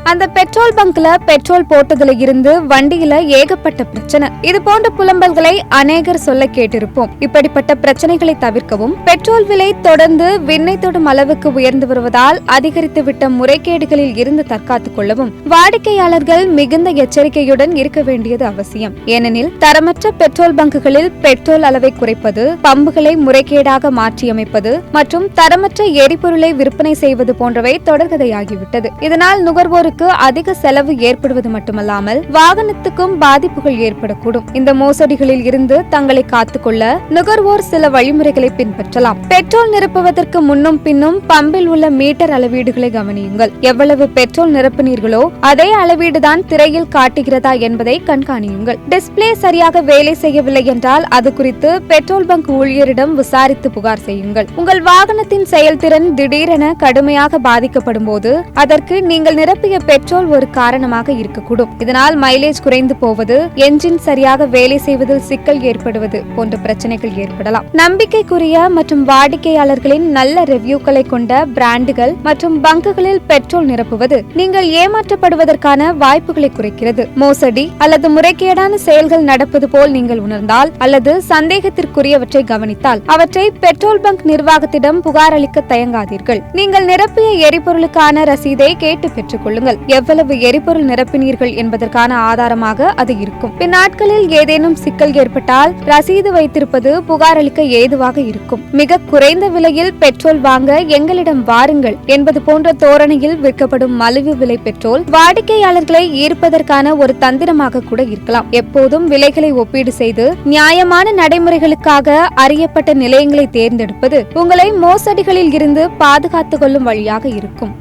அந்த petrol பங்க்ல petrol போட்டதுல இருந்து வண்டியில ஏகப்பட்ட பிரச்சனை. இது போன்ற புலம்பல்களை அநேகர் சொல்ல கேட்டிருப்போம். இப்படிப்பட்ட பிரச்சனைகளை தவிர்க்கவும் பெட்ரோல் விலை தொடர்ந்து விண்ணை தொடும் அளவுக்கு உயர்ந்து வருவதால் அதிகரித்துவிட்ட முறைகேடுகளில் இருந்து தற்காத்துக் கொள்ளவும் வாடிக்கையாளர்கள் மிகுந்த எச்சரிக்கையுடன் இருக்க வேண்டியது அவசியம். ஏனெனில் தரமற்ற பெட்ரோல் பங்குகளில் பெட்ரோல் அளவை குறைப்பது, பம்புகளை முறைகேடாக மாற்றியமைப்பது மற்றும் தரமற்ற எரிபொருளை விற்பனை செய்வது போன்றவை தொடர்கதையாகிவிட்டது. இதனால் நுகர்வோருக்கு அதிக செலவு ஏற்படுவது மட்டுமல்லாமல் வாகனத்துக்கும் பாதிப்புகள் ஏற்படக்கூடும். இந்த மோசடிகளில் இருந்து தங்களை காத்துக்கொள்ள நுகர்வோர் சில வழிமுறைகளை பின்பற்றலாம். பெட்ரோல் நிரப்புவதற்கு முன்னும் பின்னும் பம்பில் உள்ள மீட்டர் அளவீடுகளை கவனியுங்கள். எவ்வளவு பெட்ரோல் நிரப்பினீர்களோ அதே அளவீடுதான் திரையில் காட்டுகிறதா என்பதை கண்காணியுங்கள். டிஸ்பிளே சரியாக வேலை செய்யவில்லை என்றால் அது குறித்து பெட்ரோல் பங்க் ஊழியரிடம் விசாரித்து புகார் செய்யுங்கள். உங்கள் வாகனத்தின் செயல்திறன் திடீரென கடுமையாக பாதிக்கப்படும் போது அதற்கு நீங்கள் நிரப்பிய பெட்ரோல் ஒரு காரணமாக இருக்கக்கூடும். இதனால் மைலேஜ் குறைந்து போவது, என்ஜின் சரியாக வேலை செய்வதில் சிக்கல் ஏற்படுவது போன்ற பிரச்சனைகள் ஏற்படலாம். நம்பிக்கைக்குரிய மற்றும் வாடிக்கையாளர்களின் நல்ல ரிவ்யூக்களை கொண்ட பிராண்டுகள் மற்றும் பங்குகளில் பெட்ரோல் நிரப்புவது நீங்கள் ஏமாற்றப்படுவதற்கான வாய்ப்புகளை குறைக்கிறது. மோசடி அல்லது முறைகேடான செயல்கள் நடப்பது போல் நீங்கள் உணர்ந்தால் அல்லது சந்தேகத்திற்குரியவற்றை கவனித்தால் அவற்றை பெட்ரோல் பங்க் நிர்வாகத்திடம் புகார் அளிக்க தயங்காதீர்கள். நீங்கள் நிரப்பிய எரிபொருளுக்கான ரசீதை கேட்டு பெற்றுக் கொள்ளுங்கள். எவ்வளவு எரிபொருள் நிரப்பினீர்கள் என்பதற்கான ஆதாரமாக அது இருக்கும். பின்னாட்களில் ஏதேனும் சிக்கல் ஏற்பட்டால் ரசீது வைத்திருப்பது புகார் அளிக்க ஏதுவாக இருக்கும். மிக குறைந்த விலையில் பெட்ரோல் வாங்க எங்களிடம் வாருங்கள் என்பது போன்ற தோரணையில் விற்கப்படும் மலிவு விலை பெட்ரோல் வாடிக்கையாளர்களை ஈர்ப்பதற்கான ஒரு தந்திரமாக கூட இருக்கலாம். எப்போதும் விலைகளை ஒப்பீடு செய்து நியாயமான நடைமுறைகளுக்காக அறியப்பட்ட நிலையங்களை தேர்ந்தெடுப்பது உங்களை மோசடிகளில் இருந்து பாதுகாத்துக் கொள்ளும் வழியாக இருக்கும்.